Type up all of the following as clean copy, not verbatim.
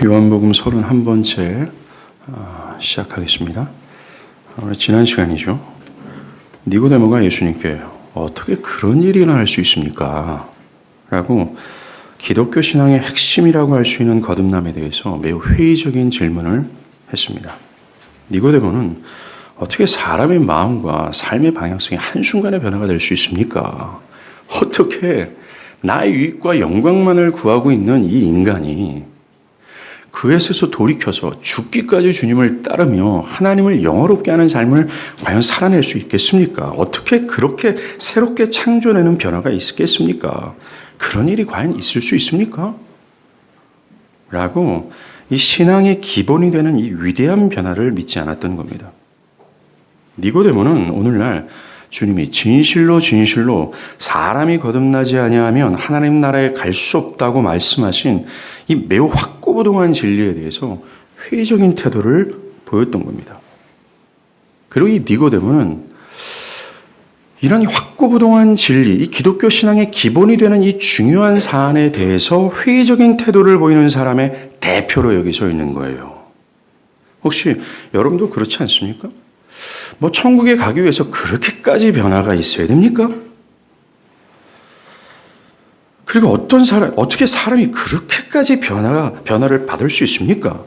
요한복음 31번째 시작하겠습니다. 지난 시간이죠. 니고데모가 예수님께 어떻게 그런 일이 일어날 수 있습니까? 라고 기독교 신앙의 핵심이라고 할 수 있는 거듭남에 대해서 매우 회의적인 질문을 했습니다. 니고데모는 어떻게 사람의 마음과 삶의 방향성이 한순간에 변화가 될 수 있습니까? 어떻게 나의 유익과 영광만을 구하고 있는 이 인간이 그에서 돌이켜서 죽기까지 주님을 따르며 하나님을 영화롭게 하는 삶을 과연 살아낼 수 있겠습니까? 어떻게 그렇게 새롭게 창조되는 변화가 있겠습니까? 그런 일이 과연 있을 수 있습니까? 라고 이 신앙의 기본이 되는 이 위대한 변화를 믿지 않았던 겁니다. 니고데모는 오늘날 주님이 진실로 사람이 거듭나지 아니하면 하나님 나라에 갈 수 없다고 말씀하신 이 매우 확고부동한 진리에 대해서 회의적인 태도를 보였던 겁니다. 그리고 이 니고데모는 이런 확고부동한 진리, 이 기독교 신앙의 기본이 되는 이 중요한 사안에 대해서 회의적인 태도를 보이는 사람의 대표로 여기 서 있는 거예요. 혹시 여러분도 그렇지 않습니까? 천국에 가기 위해서 그렇게까지 변화가 있어야 됩니까? 그리고 어떻게 사람이 그렇게까지 변화를 받을 수 있습니까?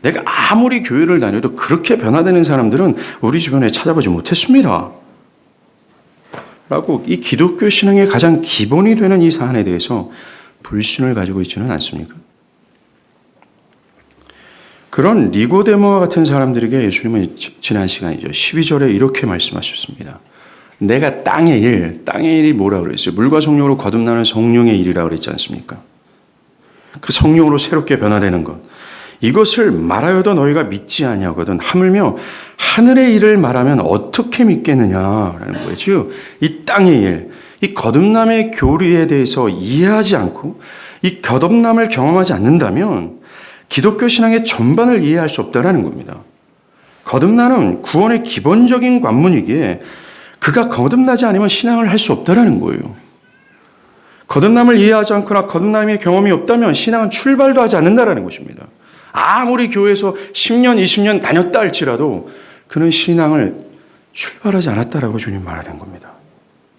내가 아무리 교회를 다녀도 그렇게 변화되는 사람들은 우리 주변에 찾아보지 못했습니다. 라고 이 기독교 신앙의 가장 기본이 되는 이 사안에 대해서 불신을 가지고 있지는 않습니까? 그런 니고데모와 같은 사람들에게 예수님은 지난 시간이죠. 12절에 이렇게 말씀하셨습니다. 내가 땅의 일이 뭐라고 그랬어요? 물과 성령으로 거듭나는 성령의 일이라고 그랬지 않습니까? 그 성령으로 새롭게 변화되는 것. 이것을 말하여도 너희가 믿지 아니하거든. 하물며 하늘의 일을 말하면 어떻게 믿겠느냐라는 거예요. 즉, 이 땅의 일, 이 거듭남의 교리에 대해서 이해하지 않고 이 거듭남을 경험하지 않는다면 기독교 신앙의 전반을 이해할 수 없다는 겁니다. 거듭나는 구원의 기본적인 관문이기에 그가 거듭나지 않으면 신앙을 할 수 없다는 거예요. 거듭남을 이해하지 않거나 거듭남의 경험이 없다면 신앙은 출발도 하지 않는다는 것입니다. 아무리 교회에서 10년, 20년 다녔다 할지라도 그는 신앙을 출발하지 않았다라고 주님 말하는 겁니다.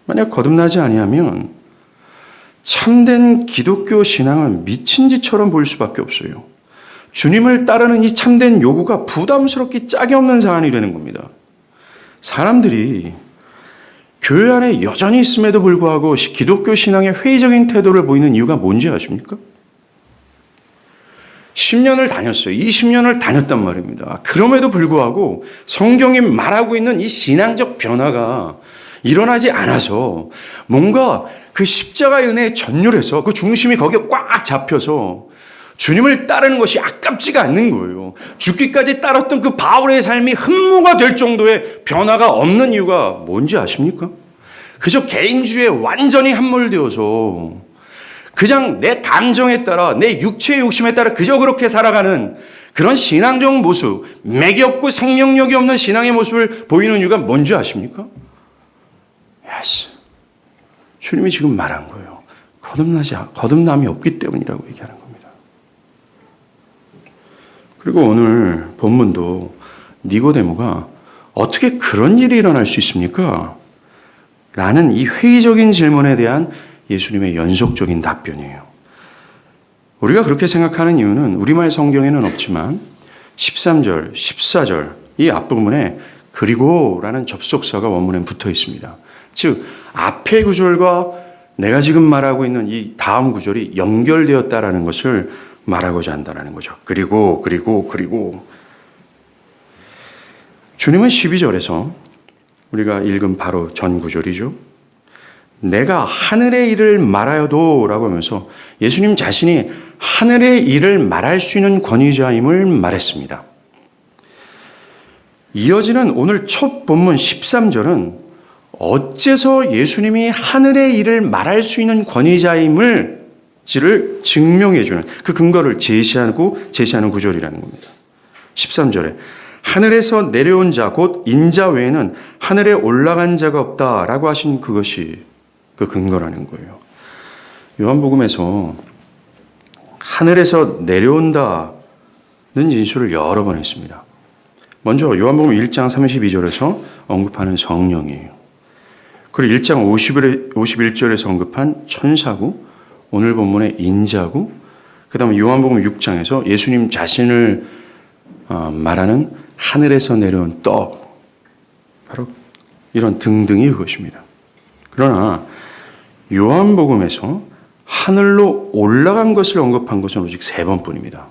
만약 거듭나지 아니하면 참된 기독교 신앙은 미친 짓처럼 보일 수밖에 없어요. 주님을 따르는 이 참된 요구가 부담스럽기 짝이 없는 사안이 되는 겁니다. 사람들이 교회 안에 여전히 있음에도 불구하고 기독교 신앙의 회의적인 태도를 보이는 이유가 뭔지 아십니까? 10년을 다녔어요. 20년을 다녔단 말입니다. 그럼에도 불구하고 성경이 말하고 있는 이 신앙적 변화가 일어나지 않아서 뭔가 그 십자가의 은혜에 전율해서 그 중심이 거기에 꽉 잡혀서 주님을 따르는 것이 아깝지가 않는 거예요. 죽기까지 따랐던 그 바울의 삶이 흠모가 될 정도의 변화가 없는 이유가 뭔지 아십니까? 그저 개인주의에 완전히 함몰되어서 그냥 내 감정에 따라 내 육체의 욕심에 따라 그저 그렇게 살아가는 그런 신앙적 모습, 맥이 없고 생명력이 없는 신앙의 모습을 보이는 이유가 뭔지 아십니까? 예스. 주님이 지금 말한 거예요. 거듭남이 없기 때문이라고 얘기하는 겁니다. 그리고 오늘 본문도 니고데모가 어떻게 그런 일이 일어날 수 있습니까? 라는 이 회의적인 질문에 대한 예수님의 연속적인 답변이에요. 우리가 그렇게 생각하는 이유는 우리말 성경에는 없지만 13절, 14절 이 앞부분에 그리고라는 접속사가 원문에 붙어 있습니다. 즉 앞의 구절과 내가 지금 말하고 있는 이 다음 구절이 연결되었다라는 것을 말하고자 한다는 거죠. 그리고 주님은 12절에서 우리가 읽은 바로 전 구절이죠. 내가 하늘의 일을 말하여도 라고 하면서 예수님 자신이 하늘의 일을 말할 수 있는 권위자임을 말했습니다. 이어지는 오늘 첫 본문 13절은 어째서 예수님이 하늘의 일을 말할 수 있는 권위자임을 지를 증명해주는 그 근거를 제시하는 구절이라는 겁니다. 13절에 하늘에서 내려온 자 곧 인자 외에는 하늘에 올라간 자가 없다라고 하신 그것이 그 근거라는 거예요. 요한복음에서 하늘에서 내려온다는 진술을 여러 번 했습니다. 먼저 요한복음 1장 32절에서 언급하는 성령이에요. 그리고 1장 51절에서 언급한 천사고, 오늘 본문의 인자고, 그 다음에 요한복음 6장에서 예수님 자신을 말하는 하늘에서 내려온 떡, 바로 이런 등등이 그것입니다. 그러나 요한복음에서 하늘로 올라간 것을 언급한 것은 오직 3번뿐입니다.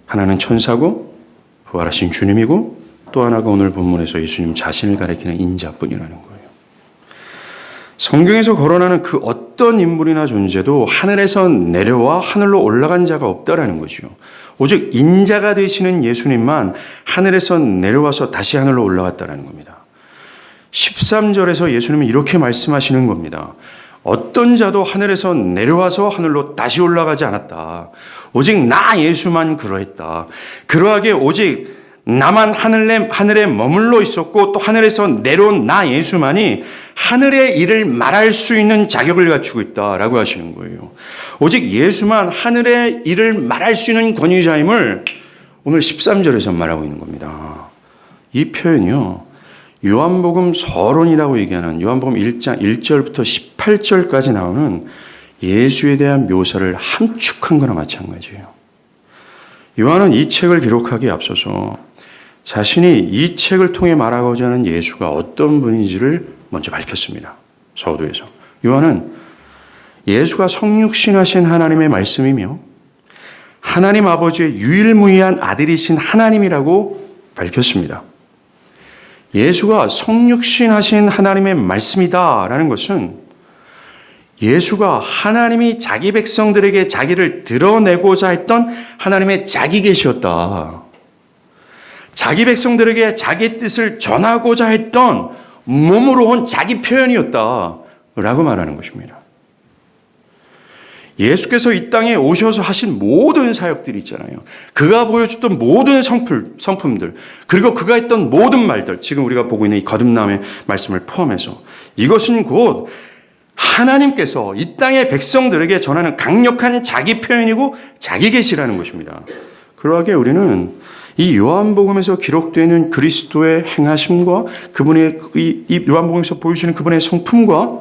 하나는 천사고 부활하신 주님이고, 또 하나가 오늘 본문에서 예수님 자신을 가리키는 인자뿐이라는 거예요. 성경에서 거론하는 그 어떤 인물이나 존재도 하늘에서 내려와 하늘로 올라간 자가 없다라는 거죠. 오직 인자가 되시는 예수님만 하늘에서 내려와서 다시 하늘로 올라갔다는 겁니다. 13절에서 예수님은 이렇게 말씀하시는 겁니다. 어떤 자도 하늘에서 내려와서 하늘로 다시 올라가지 않았다. 오직 나 예수만 그러했다. 그러하게 오직 나만 하늘에 머물러 있었고, 또 하늘에서 내려온 나 예수만이 하늘의 일을 말할 수 있는 자격을 갖추고 있다라고 하시는 거예요. 오직 예수만 하늘의 일을 말할 수 있는 권위자임을 오늘 13절에서 말하고 있는 겁니다. 이 표현이요, 요한복음 서론이라고 얘기하는 요한복음 1장 1절부터 18절까지 나오는 예수에 대한 묘사를 함축한 거나 마찬가지예요. 요한은 이 책을 기록하기에 앞서서 자신이 이 책을 통해 말하고자 하는 예수가 어떤 분인지를 먼저 밝혔습니다. 서두에서. 요한은 예수가 성육신하신 하나님의 말씀이며 하나님 아버지의 유일무이한 아들이신 하나님이라고 밝혔습니다. 예수가 성육신하신 하나님의 말씀이다라는 것은 예수가 하나님이 자기 백성들에게 자기를 드러내고자 했던 하나님의 자기 계시였다. 자기 백성들에게 자기 뜻을 전하고자 했던 몸으로 온 자기 표현이었다라고 말하는 것입니다. 예수께서 이 땅에 오셔서 하신 모든 사역들이 있잖아요. 그가 보여줬던 모든 성품들, 그리고 그가 했던 모든 말들, 지금 우리가 보고 있는 이 거듭남의 말씀을 포함해서 이것은 곧 하나님께서 이 땅의 백성들에게 전하는 강력한 자기 표현이고 자기 계시라는 것입니다. 그러하게 우리는 이 요한복음에서 기록되는 그리스도의 행하심과 그분의 이 요한복음에서 보여주시는 그분의 성품과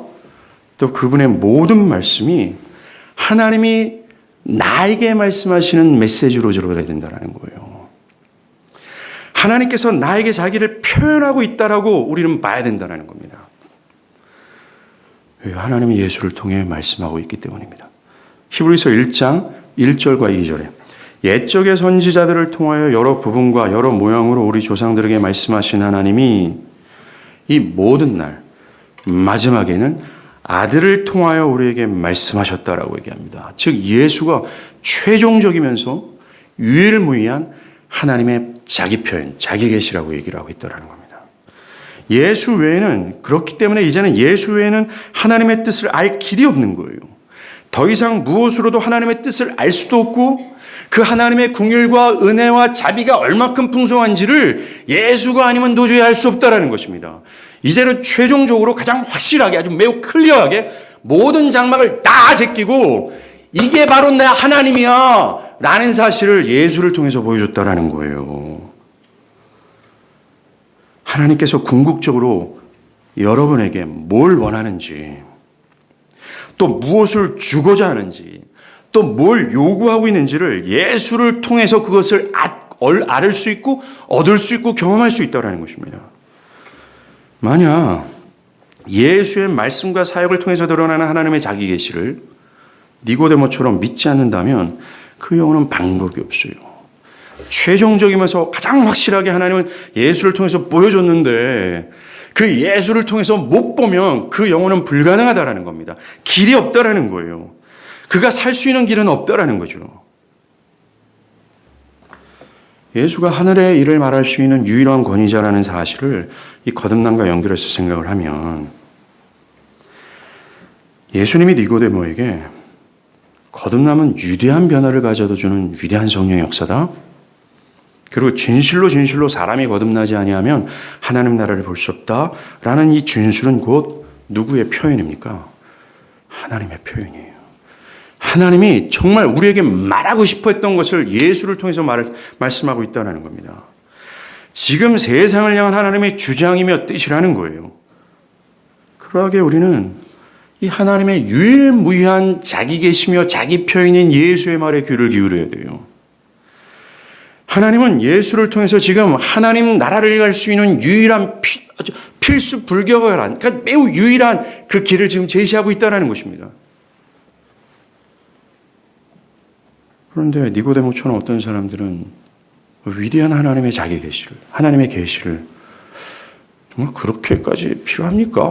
또 그분의 모든 말씀이 하나님이 나에게 말씀하시는 메시지로 들어야 된다는 거예요. 하나님께서 나에게 자기를 표현하고 있다라고 우리는 봐야 된다는 겁니다. 하나님이 예수를 통해 말씀하고 있기 때문입니다. 히브리서 1장 1절과 2절에 옛적의 선지자들을 통하여 여러 부분과 여러 모양으로 우리 조상들에게 말씀하신 하나님이 이 모든 날 마지막에는 아들을 통하여 우리에게 말씀하셨다라고 얘기합니다. 즉 예수가 최종적이면서 유일무이한 하나님의 자기 표현, 자기 계시라고 얘기를 하고 있다는 겁니다. 예수 외에는, 그렇기 때문에 이제는 예수 외에는 하나님의 뜻을 알 길이 없는 거예요. 더 이상 무엇으로도 하나님의 뜻을 알 수도 없고 그 하나님의 긍휼과 은혜와 자비가 얼마큼 풍성한지를 예수가 아니면 도저히 알 수 없다라는 것입니다. 이제는 최종적으로 가장 확실하게, 아주 매우 클리어하게 모든 장막을 다 제끼고 이게 바로 내 하나님이야 라는 사실을 예수를 통해서 보여줬다라는 거예요. 하나님께서 궁극적으로 여러분에게 뭘 원하는지, 또 무엇을 주고자 하는지, 또 뭘 요구하고 있는지를 예수를 통해서 그것을 알을 수 있고 얻을 수 있고 경험할 수 있다는 것입니다. 만약 예수의 말씀과 사역을 통해서 드러나는 하나님의 자기 계시를 니고데모처럼 믿지 않는다면 그 영혼은 방법이 없어요. 최종적이면서 가장 확실하게 하나님은 예수를 통해서 보여줬는데 그 예수를 통해서 못 보면 그 영혼은 불가능하다라는 겁니다. 길이 없다라는 거예요. 그가 살 수 있는 길은 없다라는 거죠. 예수가 하늘의 일을 말할 수 있는 유일한 권위자라는 사실을 이 거듭남과 연결해서 생각을 하면 예수님이 니고데모에게 거듭남은 위대한 변화를 가져다 주는 위대한 성령의 역사다. 그리고 진실로 사람이 거듭나지 아니하면 하나님 나라를 볼 수 없다라는 이 진술은 곧 누구의 표현입니까? 하나님의 표현이에요. 하나님이 정말 우리에게 말하고 싶어 했던 것을 예수를 통해서 말씀하고 있다는 겁니다. 지금 세상을 향한 하나님의 주장이며 뜻이라는 거예요. 그러하게 우리는 이 하나님의 유일무이한 자기 계시며 자기 표현인 예수의 말에 귀를 기울여야 돼요. 하나님은 예수를 통해서 지금 하나님 나라를 갈 수 있는 유일한 필수 불가결한, 그러니까 매우 유일한 그 길을 지금 제시하고 있다는 것입니다. 그런데 니고데모처럼 어떤 사람들은 위대한 하나님의 자기 계시를, 하나님의 계시를 정말 그렇게까지 필요합니까?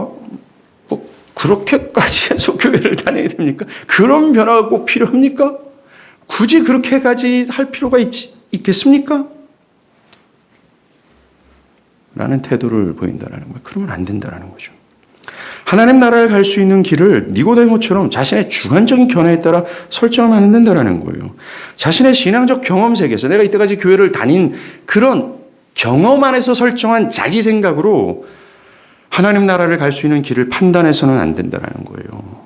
뭐 그렇게까지 해서 교회를 다녀야 됩니까? 그런 변화가 꼭 필요합니까? 굳이 그렇게까지 할 필요가 있겠습니까? 라는 태도를 보인다는 거예요. 그러면 안 된다는 거죠. 하나님 나라에 갈 수 있는 길을 니고데모처럼 자신의 주관적인 견해에 따라 설정하면 안 된다는 거예요. 자신의 신앙적 경험 세계에서 내가 이때까지 교회를 다닌 그런 경험 안에서 설정한 자기 생각으로 하나님 나라를 갈 수 있는 길을 판단해서는 안 된다는 거예요.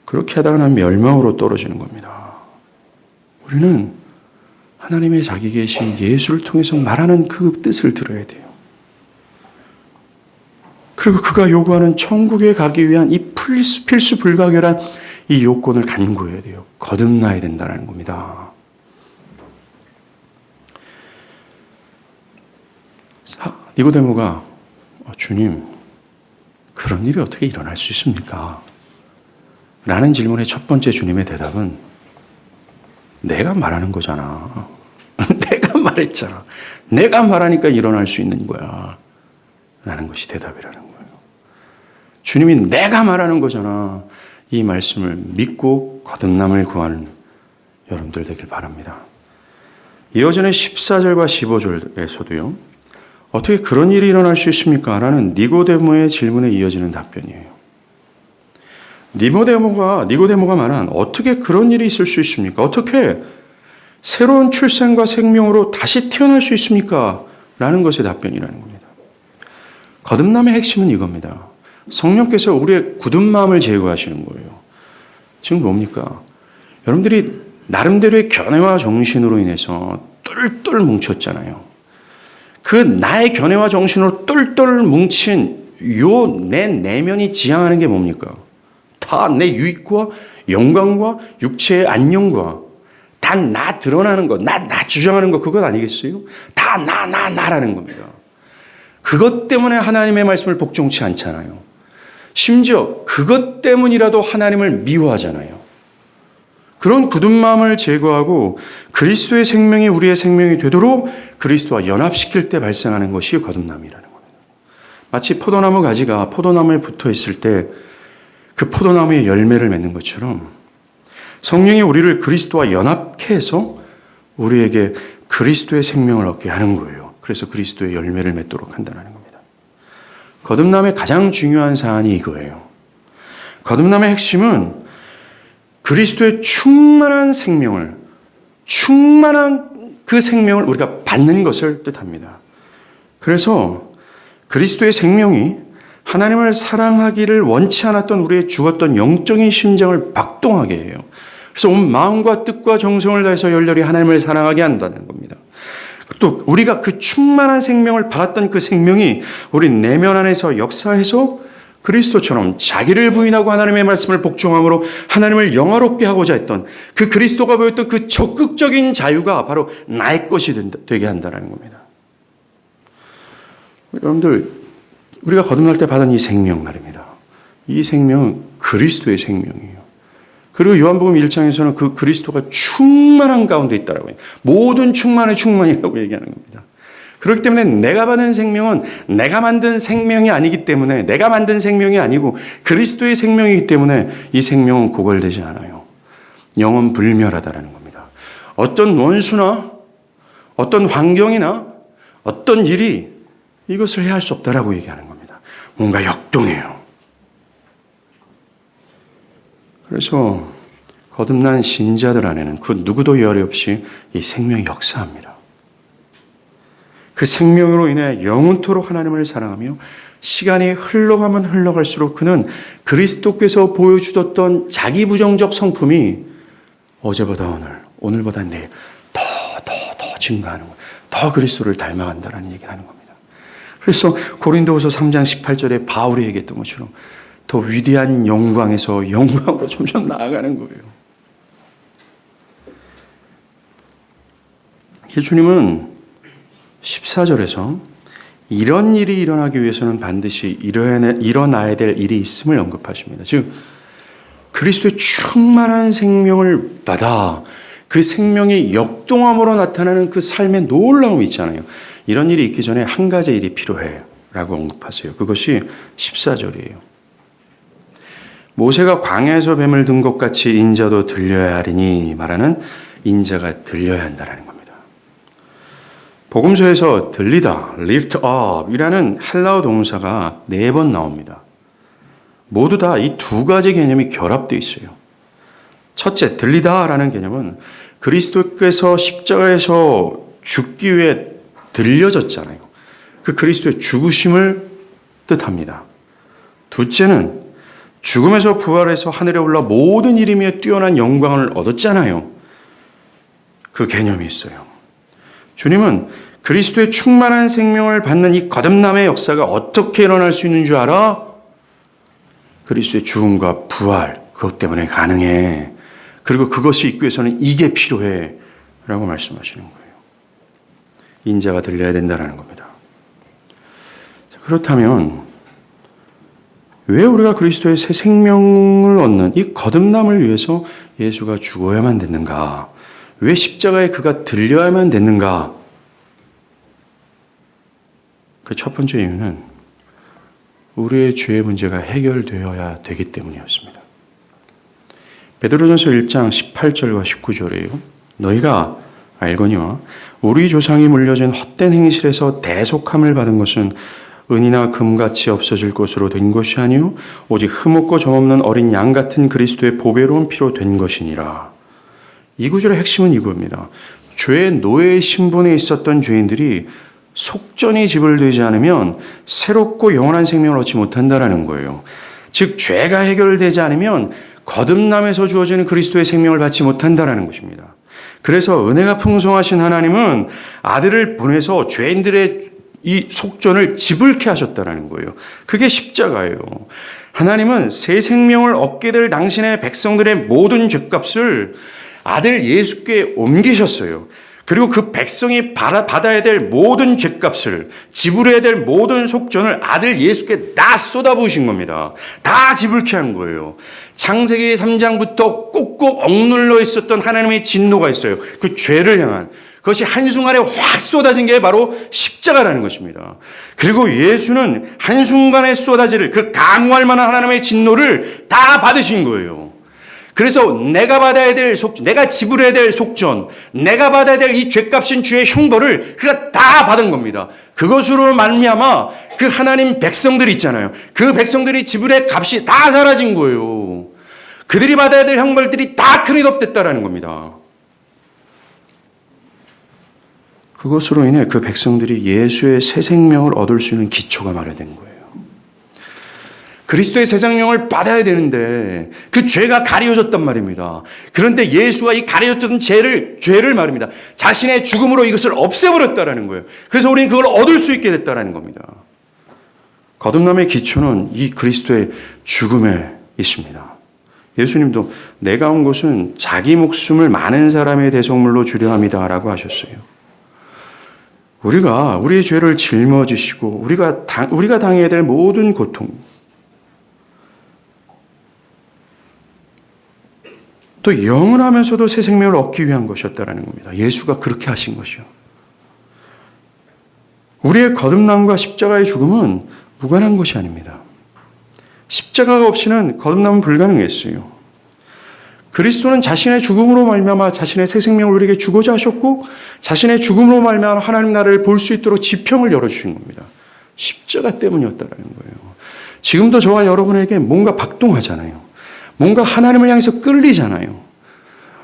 그렇게 하다가는 멸망으로 떨어지는 겁니다. 우리는 하나님의 자기 계신 예수를 통해서 말하는 그 뜻을 들어야 돼요. 그리고 그가 요구하는 천국에 가기 위한 이 필수 불가결한 이 요건을 간구해야 돼요. 거듭나야 된다는 겁니다. 니고데모가 주님, 그런 일이 어떻게 일어날 수 있습니까? 라는 질문의 첫 번째 주님의 대답은 내가 말하는 거잖아. 내가 말했잖아. 내가 말하니까 일어날 수 있는 거야. 라는 것이 대답이라는 거예요. 주님이 내가 말하는 거잖아. 이 말씀을 믿고 거듭남을 구하는 여러분들 되길 바랍니다. 이어지는 14절과 15절에서도요. 어떻게 그런 일이 일어날 수 있습니까? 라는 니고데모의 질문에 이어지는 답변이에요. 니고데모가 말한 어떻게 그런 일이 있을 수 있습니까? 어떻게 새로운 출생과 생명으로 다시 태어날 수 있습니까? 라는 것의 답변이라는 겁니다. 거듭남의 핵심은 이겁니다. 성령께서 우리의 굳은 마음을 제거하시는 거예요. 지금 뭡니까? 여러분들이 나름대로의 견해와 정신으로 인해서 똘똘 뭉쳤잖아요. 그 나의 견해와 정신으로 똘똘 뭉친 요 내 내면이 지향하는 게 뭡니까? 다 내 유익과 영광과 육체의 안녕과 다 나 드러나는 것, 나 주장하는 것, 그것 아니겠어요? 다 나라는 겁니다. 그것 때문에 하나님의 말씀을 복종치 않잖아요. 심지어 그것 때문이라도 하나님을 미워하잖아요. 그런 굳은 마음을 제거하고 그리스도의 생명이 우리의 생명이 되도록 그리스도와 연합시킬 때 발생하는 것이 거듭남이라는 겁니다. 마치 포도나무 가지가 포도나무에 붙어 있을 때 그 포도나무의 열매를 맺는 것처럼 성령이 우리를 그리스도와 연합케 해서 우리에게 그리스도의 생명을 얻게 하는 거예요. 그래서 그리스도의 열매를 맺도록 한다는 겁니다. 거듭남의 가장 중요한 사안이 이거예요. 거듭남의 핵심은 그리스도의 충만한 그 생명을 우리가 받는 것을 뜻합니다. 그래서 그리스도의 생명이 하나님을 사랑하기를 원치 않았던 우리의 죽었던 영적인 심장을 박동하게 해요. 그래서 온 마음과 뜻과 정성을 다해서 열렬히 하나님을 사랑하게 한다는 겁니다. 또 우리가 그 충만한 생명을 받았던 그 생명이 우리 내면 안에서 역사해서 그리스도처럼 자기를 부인하고 하나님의 말씀을 복종함으로 하나님을 영화롭게 하고자 했던 그 그리스도가 보였던 그 적극적인 자유가 바로 나의 것이 되게 한다는 겁니다. 여러분들, 우리가 거듭날 때 받은 이 생명 말입니다. 이 생명은 그리스도의 생명이에요. 그리고 요한복음 1장에서는 그 그리스도가 충만한 가운데 있다라고 해요. 모든 충만의 충만이라고 얘기하는 겁니다. 그렇기 때문에 내가 받은 생명은 내가 만든 생명이 아니기 때문에 내가 만든 생명이 아니고 그리스도의 생명이기 때문에 이 생명은 고갈되지 않아요. 영원 불멸하다라는 겁니다. 어떤 원수나 어떤 환경이나 어떤 일이 이것을 해할 수 없다라고 얘기하는 겁니다. 뭔가 역동해요. 그래서 거듭난 신자들 안에는 그 누구도 열이 없이 이 생명이 역사합니다. 그 생명으로 인해 영원토록 하나님을 사랑하며 시간이 흘러가면 흘러갈수록 그는 그리스도께서 보여주셨던 자기 부정적 성품이 어제보다 오늘, 오늘보다 내일 더 증가하는 거예요. 더 그리스도를 닮아간다는 얘기를 하는 겁니다. 그래서 고린도후서 3장 18절에 바울이 얘기했던 것처럼 더 위대한 영광에서 영광으로 점점 나아가는 거예요. 예수님은 14절에서 이런 일이 일어나기 위해서는 반드시 일어나야 될 일이 있음을 언급하십니다. 즉 그리스도의 충만한 생명을 받아 그 생명이 역동함으로 나타나는 그 삶의 놀라움이 있잖아요. 이런 일이 있기 전에 한 가지 일이 필요해 라고 언급하세요. 그것이 14절이에요. 모세가 광야에서 뱀을 든 것 같이 인자도 들려야 하리니 말하는 인자가 들려야 한다는 겁니다. 복음서에서 들리다, lift up 이라는 헬라어 동사가 4번 나옵니다. 모두 다 이 두 가지 개념이 결합되어 있어요. 첫째, 들리다라는 개념은 그리스도께서 십자가에서 죽기 위해 들려졌잖아요. 그 그리스도의 죽으심을 뜻합니다. 둘째는 죽음에서 부활해서 하늘에 올라 모든 이름 위에 뛰어난 영광을 얻었잖아요. 그 개념이 있어요. 주님은 그리스도의 충만한 생명을 받는 이 거듭남의 역사가 어떻게 일어날 수 있는 줄 알아? 그리스도의 죽음과 부활, 그것 때문에 가능해. 그리고 그것이 있기 위해서는 이게 필요해. 라고 말씀하시는 거예요. 인자가 들려야 된다는 겁니다. 그렇다면 왜 우리가 그리스도의 새 생명을 얻는 이 거듭남을 위해서 예수가 죽어야만 됐는가? 왜 십자가에 그가 들려야만 됐는가? 그 첫 번째 이유는 우리의 죄의 문제가 해결되어야 되기 때문이었습니다. 베드로전서 1장 18절과 19절이에요. 너희가 알거니와 우리 조상이 물려진 헛된 행실에서 대속함을 받은 것은 은이나 금같이 없어질 것으로 된 것이 아니요 오직 흠없고 점없는 어린 양 같은 그리스도의 보배로운 피로 된 것이니라. 이 구절의 핵심은 이겁니다. 죄의 노예의 신분에 있었던 죄인들이 속전이 지불되지 않으면 새롭고 영원한 생명을 얻지 못한다는 거예요. 즉 죄가 해결되지 않으면 거듭남에서 주어지는 그리스도의 생명을 받지 못한다는 것입니다. 그래서 은혜가 풍성하신 하나님은 아들을 보내서 죄인들의 이 속전을 지불케 하셨다는 거예요. 그게 십자가예요. 하나님은 새 생명을 얻게 될 당신의 백성들의 모든 죄값을 아들 예수께 옮기셨어요. 그리고 그 백성이 받아야 될 모든 죄값을, 지불해야 될 모든 속전을 아들 예수께 다 쏟아부으신 겁니다. 다 지불케 한 거예요. 창세기 3장부터 꼭꼭 억눌러 있었던 하나님의 진노가 있어요. 그 죄를 향한. 그것이 한순간에 확 쏟아진 게 바로 십자가라는 것입니다. 그리고 예수는 한순간에 쏟아질 그 강호할 만한 하나님의 진노를 다 받으신 거예요. 그래서 내가 받아야 될 속전, 내가 지불해야 될 속전, 내가 받아야 될 이 죄값인 주의 형벌을 그가 다 받은 겁니다. 그것으로 말미암아 그 하나님 백성들이 있잖아요. 그 백성들이 지불의 값이 다 사라진 거예요. 그들이 받아야 될 형벌들이 다 크리업됐다라는 겁니다. 그것으로 인해 그 백성들이 예수의 새 생명을 얻을 수 있는 기초가 마련된 거예요. 그리스도의 새 생명을 받아야 되는데 그 죄가 가려졌단 말입니다. 그런데 예수가 이 가려졌던 죄를 말입니다. 자신의 죽음으로 이것을 없애버렸다라는 거예요. 그래서 우리는 그걸 얻을 수 있게 됐다라는 겁니다. 거듭남의 기초는 이 그리스도의 죽음에 있습니다. 예수님도 내가 온 것은 자기 목숨을 많은 사람의 대속물로 주려 함이다라고 하셨어요. 우리의 죄를 짊어지시고 우리가 당해야 될 모든 고통, 또 영원하면서도 새 생명을 얻기 위한 것이었다는 겁니다. 예수가 그렇게 하신 것이요. 우리의 거듭남과 십자가의 죽음은 무관한 것이 아닙니다. 십자가가 없이는 거듭남은 불가능했어요. 그리스도는 자신의 죽음으로 말미암아 자신의 새 생명을 우리에게 주고자 하셨고 자신의 죽음으로 말미암아 하나님 나라를 볼 수 있도록 지평을 열어주신 겁니다. 십자가 때문이었다는 거예요. 지금도 저와 여러분에게 뭔가 박동하잖아요. 뭔가 하나님을 향해서 끌리잖아요.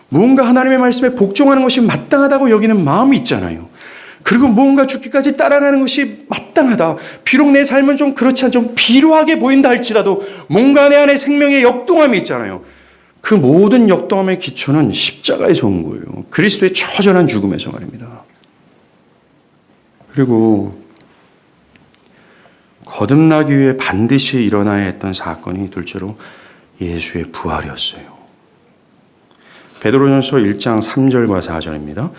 뭔가 하나님의 말씀에 복종하는 것이 마땅하다고 여기는 마음이 있잖아요. 그리고 무언가 죽기까지 따라가는 것이 마땅하다. 비록 내 삶은 좀 그렇지 좀 비루하게 보인다 할지라도 뭔가 내 안에 생명의 역동함이 있잖아요. 그 모든 역동함의 기초는 십자가에서 온 거예요. 그리스도의 처절한 죽음에서 말입니다. 그리고 거듭나기 위해 반드시 일어나야 했던 사건이 둘째로 예수의 부활이었어요. 베드로전서 1장 3절과 4절입니다.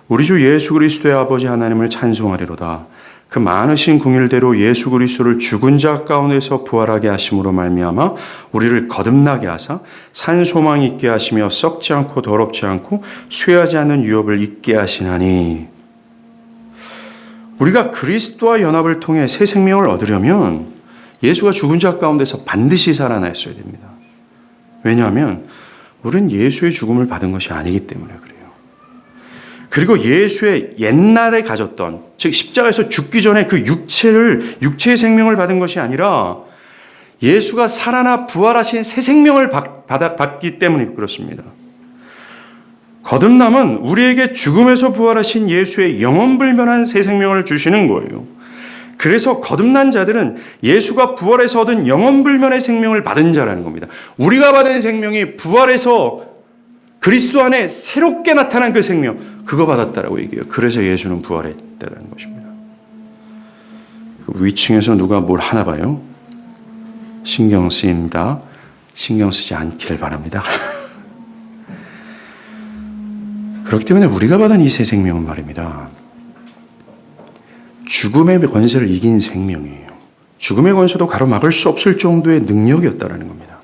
우리 주 예수 그리스도의 아버지 하나님을 찬송하리로다. 그 많으신 긍휼대로 예수 그리스도를 죽은 자 가운데서 부활하게 하심으로 말미암아 우리를 거듭나게 하사 산 소망 있게 하시며 썩지 않고 더럽지 않고 쇠하지 않는 유업을 있게 하시나니. 우리가 그리스도와 연합을 통해 새 생명을 얻으려면 예수가 죽은 자 가운데서 반드시 살아났어야 됩니다. 왜냐하면 우리는 예수의 죽음을 받은 것이 아니기 때문에 그래요. 그리고 예수의 옛날에 가졌던, 즉 십자가에서 죽기 전에 그 육체의 생명을 받은 것이 아니라 예수가 살아나 부활하신 새 생명을 받기 때문에 그렇습니다. 거듭남은 우리에게 죽음에서 부활하신 예수의 영원불변한 새 생명을 주시는 거예요. 그래서 거듭난 자들은 예수가 부활해서 얻은 영원불변의 생명을 받은 자라는 겁니다. 우리가 받은 생명이 부활해서 그리스도 안에 새롭게 나타난 그 생명, 그거 받았다라고 얘기해요. 그래서 예수는 부활했다는 것입니다. 위층에서 누가 뭘 하나 봐요? 신경 쓰입니다. 신경 쓰지 않기를 바랍니다. 그렇기 때문에 우리가 받은 이 새 생명은 말입니다. 죽음의 권세를 이긴 생명이에요. 죽음의 권세도 가로막을 수 없을 정도의 능력이었다는 겁니다.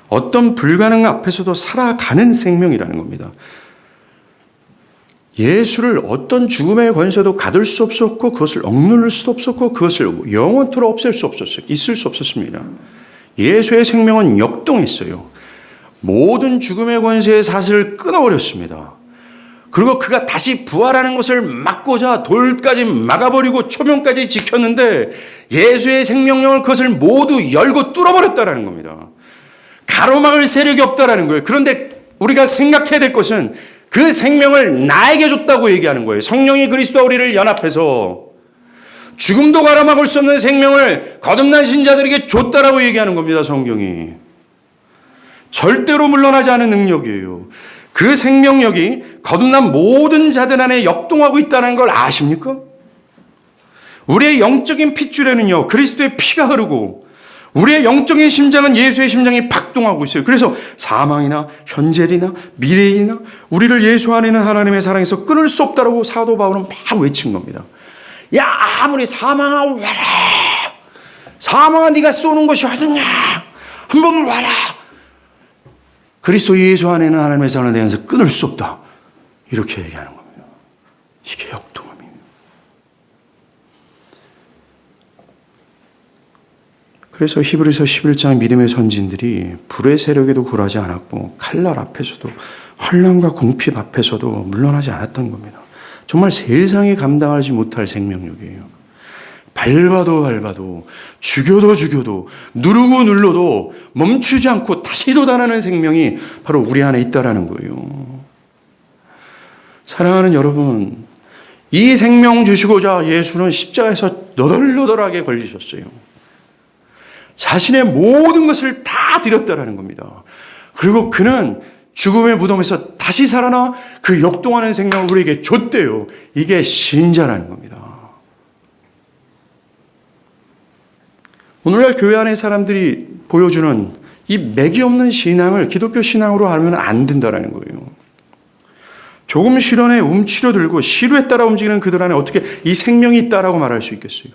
어떤 불가능 앞에서도 살아가는 생명이라는 겁니다. 예수를 어떤 죽음의 권세도 가둘 수 없었고 그것을 억누를 수도 없었고 그것을 영원토록 없앨 수 없었어요. 있을 수 없었습니다. 예수의 생명은 역동했어요. 모든 죽음의 권세의 사슬을 끊어버렸습니다. 그리고 그가 다시 부활하는 것을 막고자 돌까지 막아버리고 초명까지 지켰는데 예수의 생명력을 그것을 모두 열고 뚫어버렸다는 겁니다. 가로막을 세력이 없다라는 거예요. 그런데 우리가 생각해야 될 것은 그 생명을 나에게 줬다고 얘기하는 거예요. 성령이 그리스도와 우리를 연합해서 죽음도 가로막을 수 없는 생명을 거듭난 신자들에게 줬다라고 얘기하는 겁니다. 성경이. 절대로 물러나지 않은 능력이에요. 그 생명력이 거듭난 모든 자들 안에 역동하고 있다는 걸 아십니까? 우리의 영적인 핏줄에는요, 그리스도의 피가 흐르고 우리의 영적인 심장은 예수의 심장이 박동하고 있어요. 그래서 사망이나 현재이나 미래이나 우리를 예수 안에 있는 하나님의 사랑에서 끊을 수 없다라고 사도 바울은 막 외친 겁니다. 야, 아무리 사망아 와라. 사망아 네가 쏘는 것이 어딨냐. 한번 와라. 그리스도 예수 안에 있는 하나님의 사랑을 대해서 끊을 수 없다. 이렇게 얘기하는 겁니다. 이게 역동함이에요. 그래서 히브리서 11장 믿음의 선진들이 불의 세력에도 굴하지 않았고 칼날 앞에서도 환난과 궁핍 앞에서도 물러나지 않았던 겁니다. 정말 세상이 감당하지 못할 생명력이에요. 밟아도 죽여도 누르고 눌러도 멈추지 않고 다시 돋아나는 생명이 바로 우리 안에 있다라는 거예요. 사랑하는 여러분, 이 생명 주시고자 예수는 십자가에서 너덜너덜하게 걸리셨어요. 자신의 모든 것을 다 드렸다라는 겁니다. 그리고 그는 죽음의 무덤에서 다시 살아나 그 역동하는 생명을 우리에게 줬대요. 이게 신자라는 겁니다. 오늘날 교회 안의 사람들이 보여주는 이 맥이 없는 신앙을 기독교 신앙으로 하면 안 된다라는 거예요. 조금 실현에 움츠려 들고 시루에 따라 움직이는 그들 안에 어떻게 이 생명이 있다라고 말할 수 있겠어요?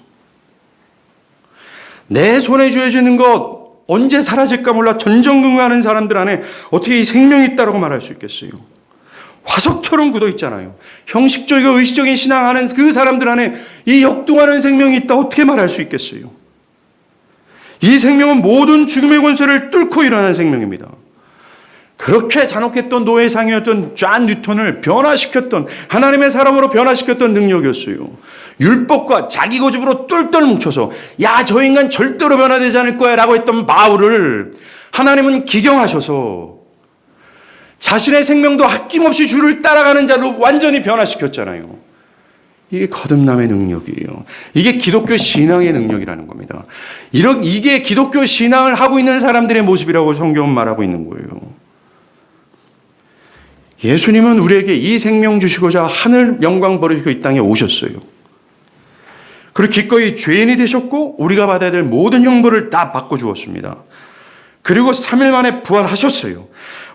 내 손에 쥐어지는 것 언제 사라질까 몰라 전전긍긍하는 사람들 안에 어떻게 이 생명이 있다라고 말할 수 있겠어요? 화석처럼 굳어 있잖아요. 형식적이고 의식적인 신앙하는 그 사람들 안에 이 역동하는 생명이 있다 어떻게 말할 수 있겠어요? 이 생명은 모든 죽음의 권세를 뚫고 일어난 생명입니다. 그렇게 잔혹했던 노예상이었던 존 뉴턴을 변화시켰던 하나님의 사람으로 변화시켰던 능력이었어요. 율법과 자기 고집으로 똘똘 뭉쳐서 야, 저 인간 절대로 변화되지 않을 거야 라고 했던 바울을 하나님은 기경하셔서 자신의 생명도 아낌없이 주를 따라가는 자로 완전히 변화시켰잖아요. 이게 거듭남의 능력이에요. 이게 기독교 신앙의 능력이라는 겁니다. 이게 기독교 신앙을 하고 있는 사람들의 모습이라고 성경은 말하고 있는 거예요. 예수님은 우리에게 이 생명 주시고자 하늘 영광 버리시고 이 땅에 오셨어요. 그리고 기꺼이 죄인이 되셨고 우리가 받아야 될 모든 형벌을 다 바꿔주었습니다. 그리고 3일 만에 부활하셨어요.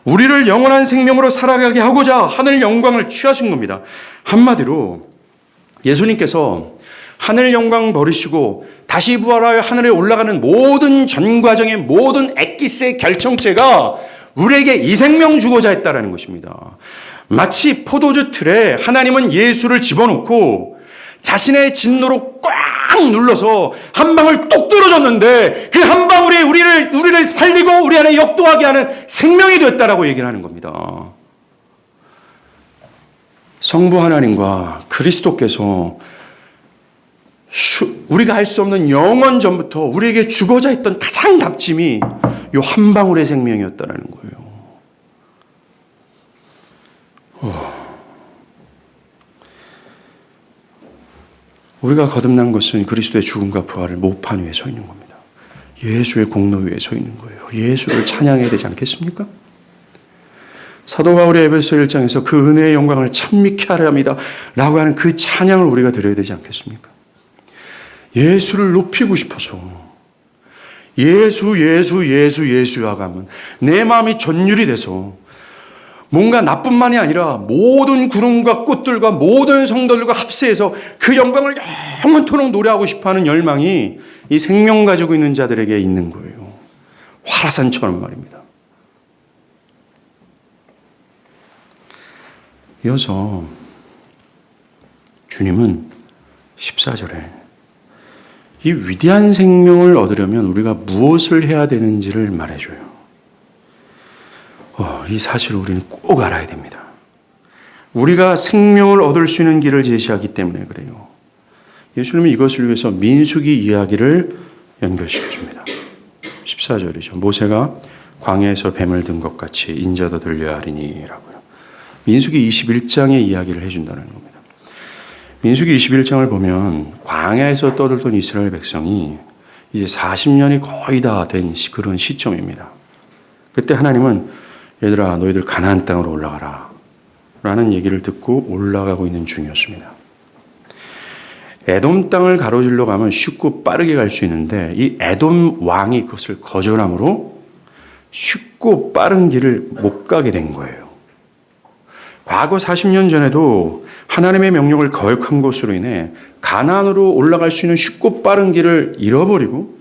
우리를 영원한 생명으로 살아가게 하고자 하늘 영광을 취하신 겁니다. 한마디로 예수님께서 하늘 영광 버리시고 다시 부활하여 하늘에 올라가는 모든 전 과정의 모든 엑기스의 결정체가 우리에게 이 생명 주고자 했다라는 것입니다. 마치 포도주 틀에 하나님은 예수를 집어넣고 자신의 진노로 꽉 눌러서 한 방울 똑 떨어졌는데 그 한 방울이 우리를 살리고 우리 안에 역동하게 하는 생명이 됐다라고 얘기를 하는 겁니다. 성부 하나님과 그리스도께서 우리가 알 수 없는 영원 전부터 우리에게 주고자 했던 가장 값짐이 이 한 방울의 생명이었다라는 거예요. 우리가 거듭난 것은 그리스도의 죽음과 부활을 모판 위에 서 있는 겁니다. 예수의 공로 위에 서 있는 거예요. 예수를 찬양해야 되지 않겠습니까? 사도 바울의 에베소 1장에서 그 은혜의 영광을 찬미케 하려 합니다 라고 하는 그 찬양을 우리가 드려야 되지 않겠습니까? 예수를 높이고 싶어서 예수야 가면 내 마음이 전율이 돼서 뭔가 나뿐만이 아니라 모든 구름과 꽃들과 모든 성도들과 합세해서 그 영광을 영원토록 노래하고 싶어하는 열망이 이 생명 가지고 있는 자들에게 있는 거예요. 화라산처럼 말입니다. 이어서 주님은 14절에 이 위대한 생명을 얻으려면 우리가 무엇을 해야 되는지를 말해줘요. 이 사실을 우리는 꼭 알아야 됩니다. 우리가 생명을 얻을 수 있는 길을 제시하기 때문에 그래요. 예수님은 이것을 위해서 민수기 이야기를 연결시켜줍니다. 14절이죠. 모세가 광야에서 뱀을 든 것 같이 인자도 들려야 하리니 라고요. 민수기 21장의 이야기를 해준다는 겁니다. 민수기 21장을 보면 광야에서 떠들던 이스라엘 백성이 이제 40년이 거의 다 된 그런 시점입니다. 그때 하나님은 얘들아 너희들 가나안 땅으로 올라가라 라는 얘기를 듣고 올라가고 있는 중이었습니다. 에돔 땅을 가로질러 가면 쉽고 빠르게 갈 수 있는데 이 에돔 왕이 그것을 거절함으로 쉽고 빠른 길을 못 가게 된 거예요. 과거 40년 전에도 하나님의 명령을 거역한 것으로 인해 가나안으로 올라갈 수 있는 쉽고 빠른 길을 잃어버리고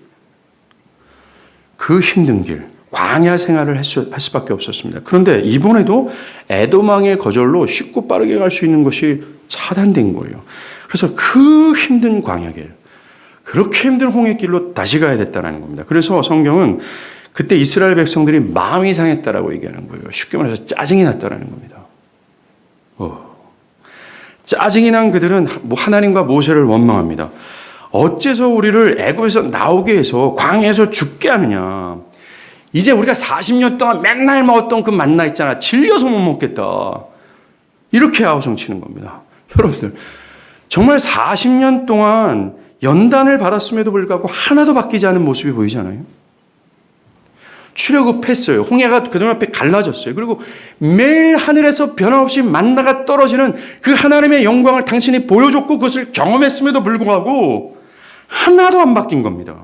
그 힘든 길, 광야 생활을 할 수밖에 없었습니다. 그런데 이번에도 에돔 왕의 거절로 쉽고 빠르게 갈 수 있는 것이 차단된 거예요. 그래서 그 힘든 광야길, 그렇게 힘든 홍해길로 다시 가야 됐다는 겁니다. 그래서 성경은 그때 이스라엘 백성들이 마음이 상했다라고 얘기하는 거예요. 쉽게 말해서 짜증이 났다라는 겁니다. 짜증이 난 그들은 하나님과 모세를 원망합니다. 어째서 우리를 애굽에서 나오게 해서 광야에서 죽게 하느냐. 이제 우리가 40년 동안 맨날 먹었던 그 만나 있잖아. 질려서 못 먹겠다. 이렇게 아우성치는 겁니다. 여러분들 정말 40년 동안 연단을 받았음에도 불구하고 하나도 바뀌지 않은 모습이 보이잖아요. 출애굽했어요. 홍해가 그들 앞에 갈라졌어요. 그리고 매일 하늘에서 변함없이 만나가 떨어지는 그 하나님의 영광을 당신이 보여줬고 그것을 경험했음에도 불구하고 하나도 안 바뀐 겁니다.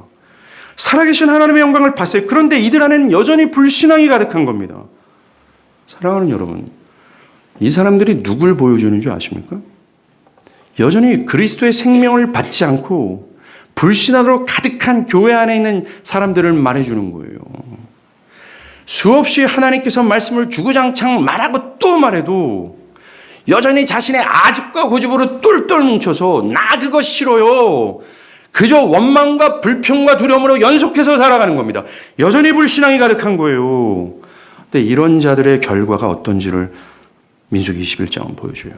살아계신 하나님의 영광을 봤어요. 그런데 이들 안에는 여전히 불신앙이 가득한 겁니다. 사랑하는 여러분, 이 사람들이 누굴 보여주는 줄 아십니까? 여전히 그리스도의 생명을 받지 않고 불신앙으로 가득한 교회 안에 있는 사람들을 말해주는 거예요. 수없이 하나님께서 말씀을 주구장창 말하고 또 말해도 여전히 자신의 아집과 고집으로 똘똘 뭉쳐서 나 그거 싫어요. 그저 원망과 불평과 두려움으로 연속해서 살아가는 겁니다. 여전히 불신앙이 가득한 거예요. 근데 이런 자들의 결과가 어떤지를 민수기 21장은 보여줘요.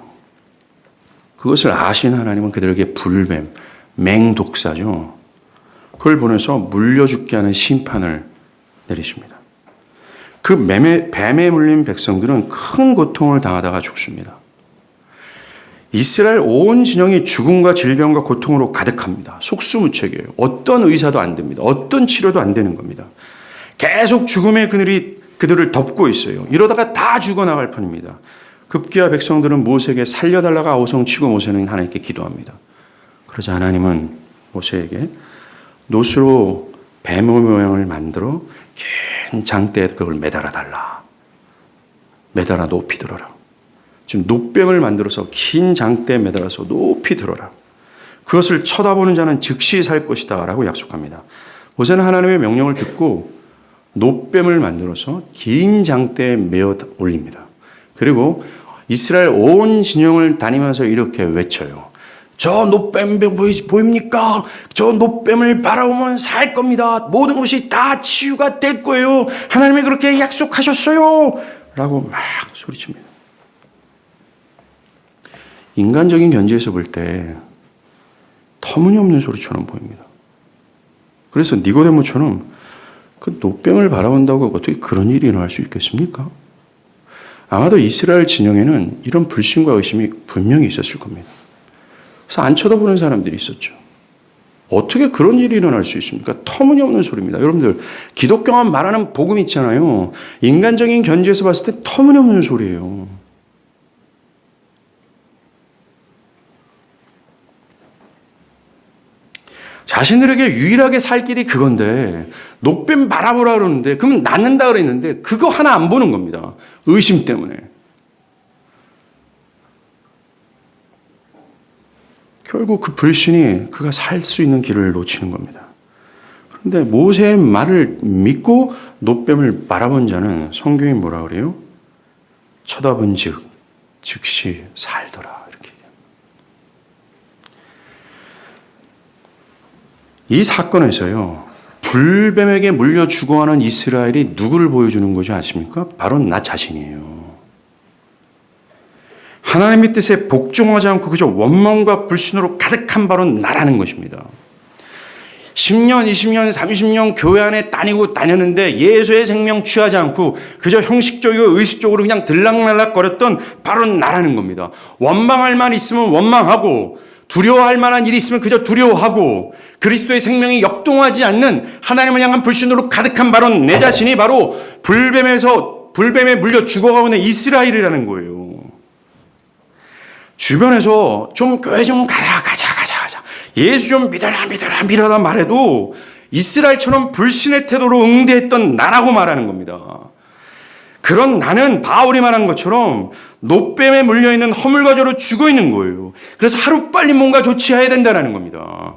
그것을 아신 하나님은 그들에게 불뱀, 맹독사죠. 그걸 보내서 물려 죽게 하는 심판을 내리십니다. 그 뱀에 물린 백성들은 큰 고통을 당하다가 죽습니다. 이스라엘 온 진영이 죽음과 질병과 고통으로 가득합니다. 속수무책이에요. 어떤 의사도 안 됩니다. 어떤 치료도 안 되는 겁니다. 계속 죽음의 그늘이 그들을 덮고 있어요. 이러다가 다 죽어나갈 판입니다. 급기야 백성들은 모세에게 살려달라고 아우성치고 모세는 하나님께 기도합니다. 그러자 하나님은 모세에게 노수로 뱀 모양을 만들어 긴 장대에 그걸 매달아 달라. 매달아 높이 들어라. 지금 노뱀을 만들어서 긴 장대에 매달아서 높이 들어라. 그것을 쳐다보는 자는 즉시 살 것이다 라고 약속합니다. 모세는 하나님의 명령을 듣고 노뱀을 만들어서 긴 장대에 메어 올립니다. 그리고 이스라엘 온 진영을 다니면서 이렇게 외쳐요. 저 노뱀 보입니까? 저 노뱀을 바라보면 살 겁니다. 모든 것이 다 치유가 될 거예요. 하나님이 그렇게 약속하셨어요. 라고 막 소리칩니다. 인간적인 견지에서 볼 때 터무니없는 소리처럼 보입니다. 그래서 니고데모처럼 그 노뱀을 바라본다고 어떻게 그런 일이 일어날 수 있겠습니까? 아마도 이스라엘 진영에는 이런 불신과 의심이 분명히 있었을 겁니다. 그래서 안 쳐다보는 사람들이 있었죠. 어떻게 그런 일이 일어날 수 있습니까? 터무니없는 소리입니다. 여러분들 기독교가 말하는 복음 있잖아요. 인간적인 견지에서 봤을 때 터무니없는 소리예요. 자신들에게 유일하게 살 길이 그건데 노뱀 바라보라 그러는데 그럼 낫는다 그랬는데 그거 하나 안 보는 겁니다. 의심 때문에. 결국 그 불신이 그가 살 수 있는 길을 놓치는 겁니다. 그런데 모세의 말을 믿고 노뱀을 바라본 자는 성경이 뭐라 그래요? 쳐다본 즉시 살더라. 이렇게 얘기합니다. 이 사건에서요. 불뱀에게 물려 죽어가는 이스라엘이 누구를 보여주는 것이 아십니까? 바로 나 자신이에요. 하나님의 뜻에 복종하지 않고 그저 원망과 불신으로 가득한 바로 나라는 것입니다. 10년, 20년, 30년 교회 안에 다녔는데 예수의 생명 취하지 않고 그저 형식적이고 의식적으로 그냥 들락날락거렸던 바로 나라는 겁니다. 원망할 만 있으면 원망하고 두려워할 만한 일이 있으면 그저 두려워하고 그리스도의 생명이 역동하지 않는 하나님을 향한 불신으로 가득한 바로 내 자신이 바로 불뱀에 물려 죽어가고 있는 이스라엘이라는 거예요. 주변에서 좀 교회 좀 가자. 예수 좀 믿어라 말해도 이스라엘처럼 불신의 태도로 응대했던 나라고 말하는 겁니다. 그런 나는 바울이 말한 것처럼 노뱀에 물려있는 허물과저로 죽어있는 거예요. 그래서 하루빨리 뭔가 조치해야 된다는 겁니다.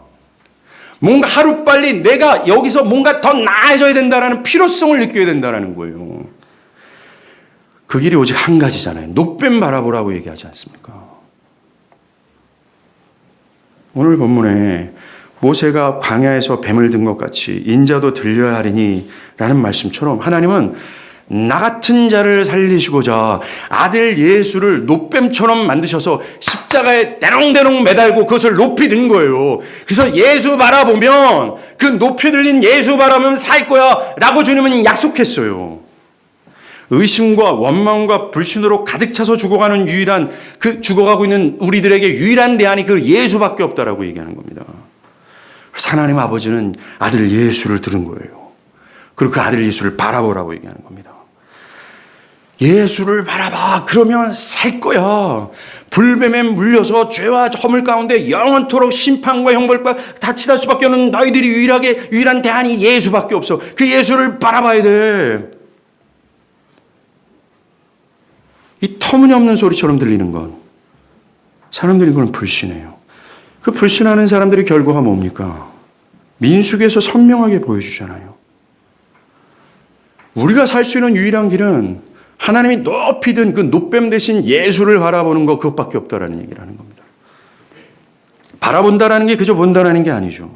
뭔가 하루빨리 내가 여기서 뭔가 더 나아져야 된다는 필요성을 느껴야 된다는 거예요. 그 길이 오직 한 가지잖아요. 노뱀 바라보라고 얘기하지 않습니까? 오늘 본문에 모세가 광야에서 뱀을 든 것 같이 인자도 들려야 하리니 라는 말씀처럼 하나님은 나 같은 자를 살리시고자 아들 예수를 노뱀처럼 만드셔서 십자가에 대롱대롱 매달고 그것을 높이 든 거예요. 그래서 예수 바라보면 그 높이 들린 예수 바라보면 살 거야 라고 주님은 약속했어요. 의심과 원망과 불신으로 가득 차서 죽어가고 있는 우리들에게 유일한 대안이 그 예수밖에 없다라고 얘기하는 겁니다. 그래서 하나님 아버지는 아들 예수를 들은 거예요. 그리고 그 아들 예수를 바라보라고 얘기하는 겁니다. 예수를 바라봐. 그러면 살 거야. 불뱀에 물려서 죄와 허물 가운데 영원토록 심판과 형벌과 다치다 수밖에 없는 너희들이 유일한 대안이 예수밖에 없어. 그 예수를 바라봐야 돼. 이 터무니없는 소리처럼 들리는 건 사람들이 그걸 불신해요. 그 불신하는 사람들의 결과가 뭡니까? 민수기에서 선명하게 보여주잖아요. 우리가 살 수 있는 유일한 길은 하나님이 높이 든 그 노뱀 대신 예수를 바라보는 것 그것밖에 없다라는 얘기를 하는 겁니다. 바라본다라는 게 그저 본다라는 게 아니죠.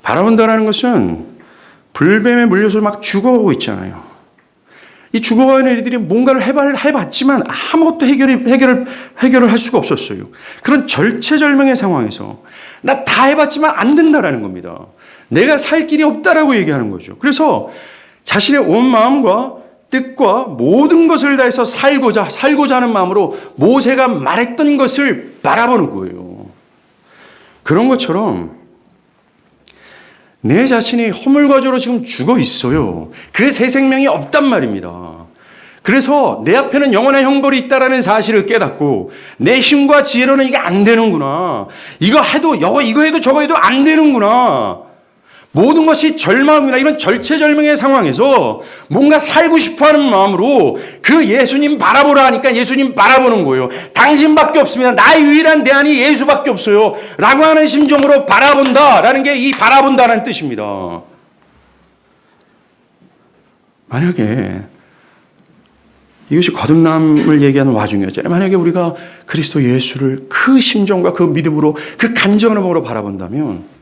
바라본다라는 것은 불뱀에 물려서 막 죽어가고 있잖아요. 이 죽어가는 애들이 뭔가를 해봤지만 아무것도 해결을 할 수가 없었어요. 그런 절체절명의 상황에서 나 다 해봤지만 안 된다라는 겁니다. 내가 살 길이 없다라고 얘기하는 거죠. 그래서 자신의 온 마음과 뜻과 모든 것을 다해서 살고자 하는 마음으로 모세가 말했던 것을 바라보는 거예요. 그런 것처럼 내 자신이 허물과저로 지금 죽어 있어요. 그 새 생명이 없단 말입니다. 그래서 내 앞에는 영원한 형벌이 있다라는 사실을 깨닫고 내 힘과 지혜로는 이게 안 되는구나. 이거 해도 저거 해도 안 되는구나. 모든 것이 절망이나 이런 절체절명의 상황에서 뭔가 살고 싶어하는 마음으로 그 예수님 바라보라 하니까 예수님 바라보는 거예요. 당신밖에 없습니다. 나의 유일한 대안이 예수밖에 없어요. 라고 하는 심정으로 바라본다라는 게 이 바라본다라는 뜻입니다. 만약에 이것이 거듭남을 얘기하는 와중이었잖아요. 만약에 우리가 그리스도 예수를 그 심정과 그 믿음으로 그 간절함으로 바라본다면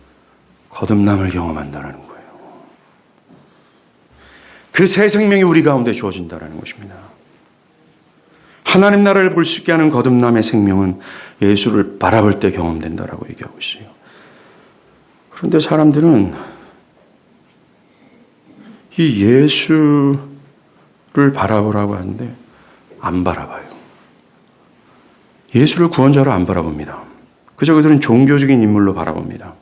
거듭남을 경험한다는 거예요. 그 새 생명이 우리 가운데 주어진다는 것입니다. 하나님 나라를 볼 수 있게 하는 거듭남의 생명은 예수를 바라볼 때 경험된다라고 얘기하고 있어요. 그런데 사람들은 이 예수를 바라보라고 하는데 안 바라봐요. 예수를 구원자로 안 바라봅니다. 그저 그들은 종교적인 인물로 바라봅니다.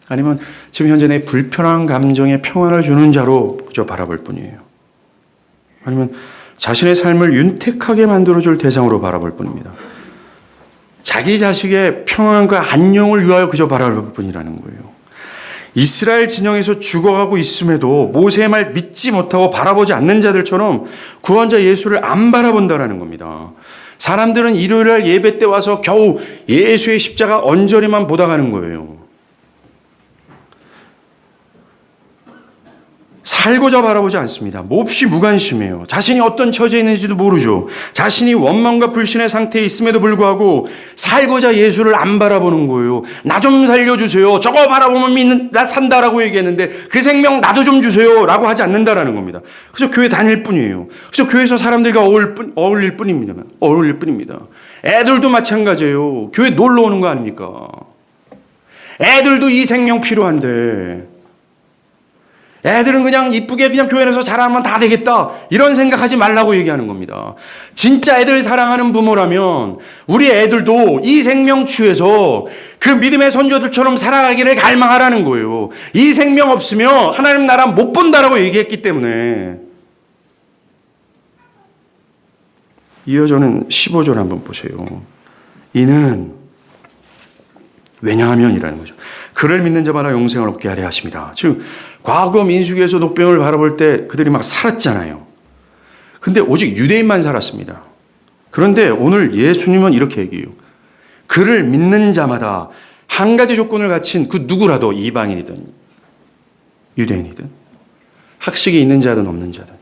아니면 지금 현재 내 불편한 감정에 평안을 주는 자로 그저 바라볼 뿐이에요. 아니면 자신의 삶을 윤택하게 만들어줄 대상으로 바라볼 뿐입니다. 자기 자식의 평안과 안녕을 위하여 그저 바라볼 뿐이라는 거예요. 이스라엘 진영에서 죽어가고 있음에도 모세의 말 믿지 못하고 바라보지 않는 자들처럼 구원자 예수를 안 바라본다는 겁니다. 사람들은 일요일날 예배 때 와서 겨우 예수의 십자가 언저리만 보다 가는 거예요. 살고자 바라보지 않습니다. 몹시 무관심해요. 자신이 어떤 처지에 있는지도 모르죠. 자신이 원망과 불신의 상태에 있음에도 불구하고 살고자 예수를 안 바라보는 거예요. 나 좀 살려주세요. 저거 바라보면 나 산다라고 얘기했는데 그 생명 나도 좀 주세요 라고 하지 않는다라는 겁니다. 그래서 교회 다닐 뿐이에요. 그래서 교회에서 사람들과 어울릴 뿐입니다. 애들도 마찬가지예요. 교회 놀러 오는 거 아닙니까? 애들도 이 생명 필요한데 애들은 그냥 이쁘게 그냥 교회에서 자라면 다 되겠다 이런 생각하지 말라고 얘기하는 겁니다. 진짜 애들 사랑하는 부모라면 우리 애들도 이 생명 취해서 그 믿음의 선조들처럼 살아가기를 갈망하라는 거예요. 이 생명 없으면 하나님 나라 못 본다라고 얘기했기 때문에. 이어저는 15절 한번 보세요. 이는 왜냐하면이라는 거죠. 그를 믿는 자마다 영생을 얻게 하려 하심이라. 즉 과거 민수기에서 녹병을 바라볼 때 그들이 막 살았잖아요. 근데 오직 유대인만 살았습니다. 그런데 오늘 예수님은 이렇게 얘기해요. 그를 믿는 자마다 한 가지 조건을 갖춘 그 누구라도 이방인이든 유대인이든 학식이 있는 자든 없는 자든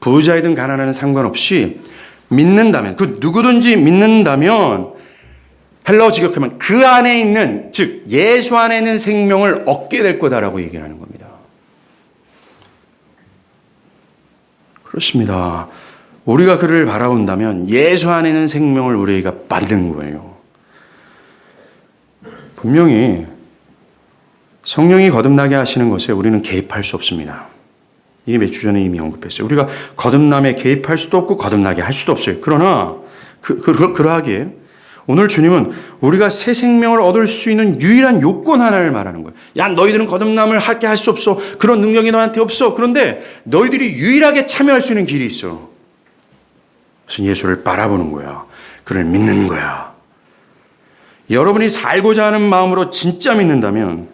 부자이든 가난하든 상관없이 믿는다면 그 누구든지 믿는다면 헬라어 직역하면 그 안에 있는 즉 예수 안에 있는 생명을 얻게 될 거다라고 얘기하는 겁니다. 그렇습니다. 우리가 그를 바라본다면 예수 안에 있는 생명을 우리가 받는 거예요. 분명히 성령이 거듭나게 하시는 것에 우리는 개입할 수 없습니다. 이게 몇 주 전에 이미 언급했어요. 우리가 거듭남에 개입할 수도 없고 거듭나게 할 수도 없어요. 그러나 그러하기에 오늘 주님은 우리가 새 생명을 얻을 수 있는 유일한 요건 하나를 말하는 거예요. 야, 너희들은 거듭남을 하게 할 수 없어. 그런 능력이 너한테 없어. 그런데 너희들이 유일하게 참여할 수 있는 길이 있어. 그래서 예수를 바라보는 거야. 그를 믿는 거야. 여러분이 살고자 하는 마음으로 진짜 믿는다면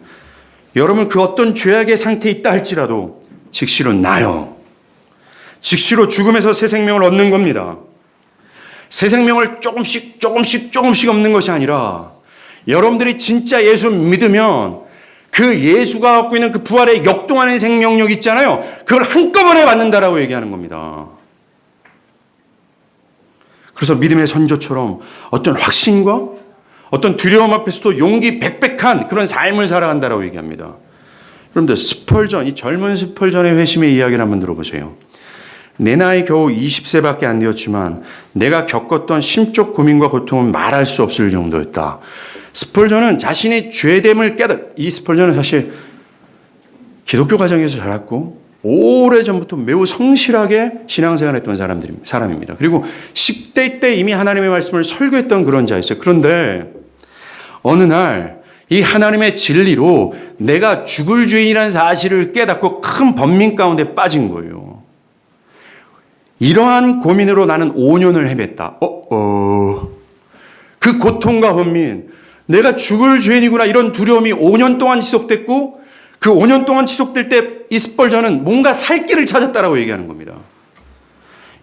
여러분 그 어떤 죄악의 상태에 있다 할지라도 즉시로 나요. 즉시로 죽음에서 새 생명을 얻는 겁니다. 새 생명을 조금씩 얻는 것이 아니라 여러분들이 진짜 예수 믿으면 그 예수가 갖고 있는 그 부활의 역동하는 생명력 있잖아요. 그걸 한꺼번에 받는다라고 얘기하는 겁니다. 그래서 믿음의 선조처럼 어떤 확신과 어떤 두려움 앞에서도 용기 백백한 그런 삶을 살아간다라고 얘기합니다. 그런데 스펄전, 이 젊은 스펄전의 회심의 이야기를 한번 들어보세요. 내 나이 겨우 20세밖에 안 되었지만 내가 겪었던 심적 고민과 고통은 말할 수 없을 정도였다. 스펄전은 자신의 죄됨을 이 스펄전은 사실 기독교 가정에서 자랐고 오래전부터 매우 성실하게 신앙생활했던 사람입니다. 그리고 10대 때 이미 하나님의 말씀을 설교했던 그런 자였어요. 그런데 어느 날 이 하나님의 진리로 내가 죽을 죄인이라는 사실을 깨닫고 큰 번민 가운데 빠진 거예요. 이러한 고민으로 나는 5년을 헤맸다. 그 고통과 번민, 내가 죽을 죄인이구나 이런 두려움이 5년 동안 지속됐고 그 5년 동안 지속될 때 이 스펄전은 뭔가 살 길을 찾았다라고 얘기하는 겁니다.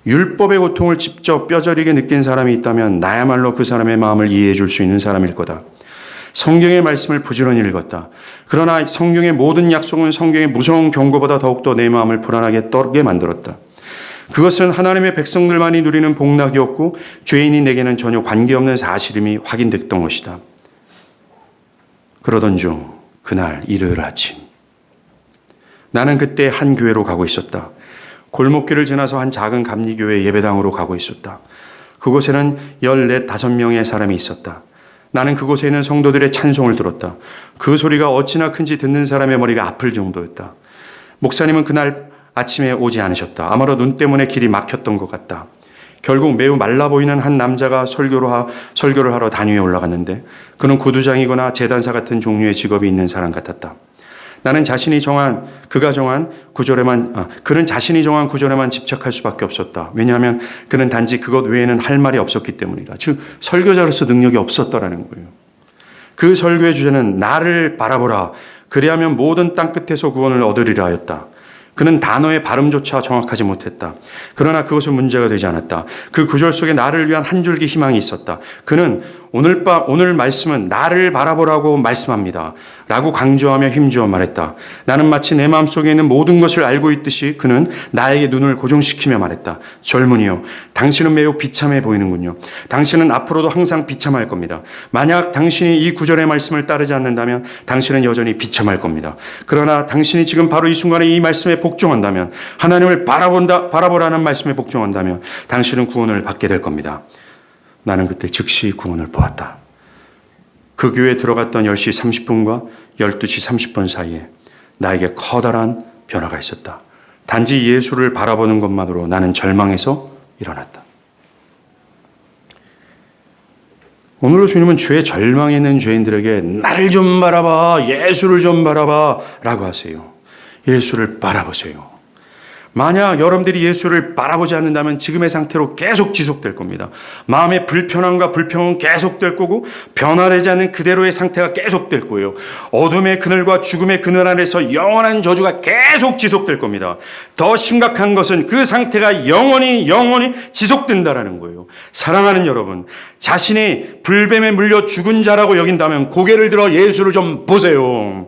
율법의 고통을 직접 뼈저리게 느낀 사람이 있다면 나야말로 그 사람의 마음을 이해해 줄 수 있는 사람일 거다. 성경의 말씀을 부지런히 읽었다. 그러나 성경의 모든 약속은 성경의 무서운 경고보다 더욱더 내 마음을 불안하게 떨게 만들었다. 그것은 하나님의 백성들만이 누리는 복락이었고 죄인이 내게는 전혀 관계없는 사실임이 확인됐던 것이다. 그러던 중 그날 일요일 아침 나는 그때 한 교회로 가고 있었다. 골목길을 지나서 한 작은 감리교회 예배당으로 가고 있었다. 그곳에는 14, 5명의 사람이 있었다. 나는 그곳에 있는 성도들의 찬송을 들었다. 그 소리가 어찌나 큰지 듣는 사람의 머리가 아플 정도였다. 목사님은 그날 아침에 오지 않으셨다. 아마도 눈 때문에 길이 막혔던 것 같다. 결국 매우 말라 보이는 한 남자가 설교를 하러 단위에 올라갔는데 그는 구두장이거나 제단사 같은 종류의 직업이 있는 사람 같았다. 그는 자신이 정한 구절에만 집착할 수밖에 없었다. 왜냐하면 그는 단지 그것 외에는 할 말이 없었기 때문이다. 즉 설교자로서 능력이 없었다라는 거예요. 그 설교의 주제는 나를 바라보라. 그리하면 모든 땅 끝에서 구원을 얻으리라 하였다. 그는 단어의 발음조차 정확하지 못했다. 그러나 그것은 문제가 되지 않았다. 그 구절 속에 나를 위한 한 줄기 희망이 있었다. 그는 오늘 말씀은 나를 바라보라고 말씀합니다. 라고 강조하며 힘주어 말했다. 나는 마치 내 마음속에 있는 모든 것을 알고 있듯이 그는 나에게 눈을 고정시키며 말했다. 젊은이여, 당신은 매우 비참해 보이는군요. 당신은 앞으로도 항상 비참할 겁니다. 만약 당신이 이 구절의 말씀을 따르지 않는다면 당신은 여전히 비참할 겁니다. 그러나 당신이 지금 바로 이 순간에 이 말씀에 복종한다면, 하나님을 바라보라는 말씀에 복종한다면 당신은 구원을 받게 될 겁니다. 나는 그때 즉시 구원을 보았다. 그 교회에 들어갔던 10시 30분과 12시 30분 사이에 나에게 커다란 변화가 있었다. 단지 예수를 바라보는 것만으로 나는 절망에서 일어났다. 오늘도 주님은 주의 절망에 있는 죄인들에게 나를 좀 바라봐, 예수를 좀 바라봐 라고 하세요. 예수를 바라보세요. 만약 여러분들이 예수를 바라보지 않는다면 지금의 상태로 계속 지속될 겁니다. 마음의 불편함과 불평은 계속될 거고 변화되지 않는 그대로의 상태가 계속될 거예요. 어둠의 그늘과 죽음의 그늘 아래서 영원한 저주가 계속 지속될 겁니다. 더 심각한 것은 그 상태가 영원히 지속된다라는 거예요. 사랑하는 여러분, 자신이 불뱀에 물려 죽은 자라고 여긴다면 고개를 들어 예수를 좀 보세요.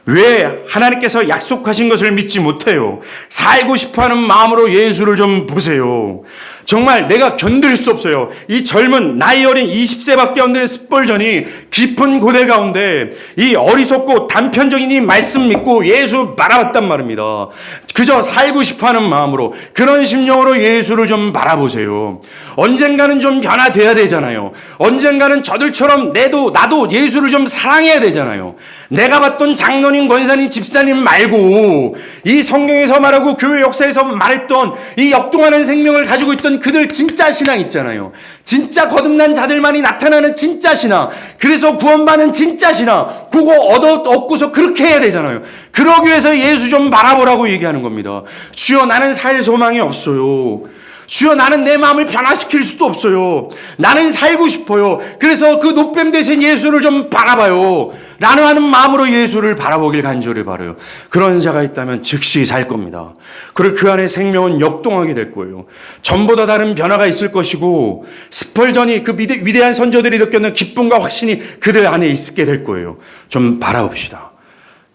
왜 하나님께서 약속하신 것을 믿지 못해요? 살고 싶어하는 마음으로 예수를 좀 보세요. 정말 내가 견딜 수 없어요. 이 젊은 나이 어린 20세밖에 안 되는 스펄전이 깊은 고대 가운데 이 어리석고 단편적인 이 말씀 믿고 예수 바라봤단 말입니다. 그저 살고 싶어하는 마음으로, 그런 심령으로 예수를 좀 바라보세요. 언젠가는 좀 변화돼야 되잖아요. 언젠가는 저들처럼 나도 예수를 좀 사랑해야 되잖아요. 내가 봤던 장로님, 권사님, 집사님 말고 이 성경에서 말하고 교회 역사에서 말했던 이 역동하는 생명을 가지고 있던 그들 진짜 신앙 있잖아요. 진짜 거듭난 자들만이 나타나는 진짜 신앙, 그래서 구원받는 진짜 신앙, 그거 얻고서 그렇게 해야 되잖아요. 그러기 위해서 예수 좀 바라보라고 얘기하는 겁니다. 주여, 나는 살 소망이 없어요. 주여, 나는 내 마음을 변화시킬 수도 없어요. 나는 살고 싶어요. 그래서 그 노뱀 대신 예수를 좀 바라봐요. 라는 하는 마음으로 예수를 바라보길 간절히 바라요. 그런 자가 있다면 즉시 살 겁니다. 그리고 그 안에 생명은 역동하게 될 거예요. 전보다 다른 변화가 있을 것이고 스펄전이 그 위대한 선조들이 느꼈는 기쁨과 확신이 그들 안에 있게 될 거예요. 좀 바라봅시다.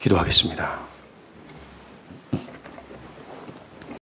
기도하겠습니다.